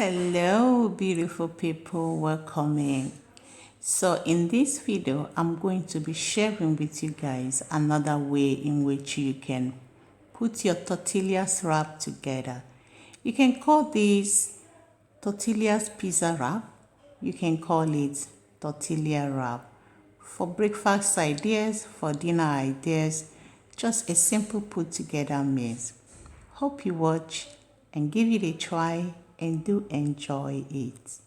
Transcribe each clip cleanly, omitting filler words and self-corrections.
Hello beautiful people, welcome in. So in this video I'm going to be sharing with you guys another way in which you can put your tortillas wrap together. You can call this tortillas pizza wrap, you can call it tortilla wrap. For breakfast ideas, for dinner ideas, just a simple put together meal. Hope you watch and give it a try and do enjoy it.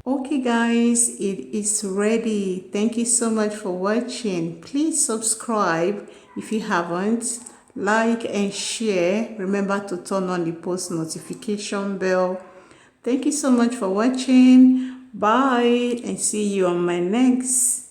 Okay guys, it is ready. Thank you so much for watching. Please subscribe if you haven't, like and share. Remember to turn on the post notification bell Thank you so much for watching. Bye, and see you on my next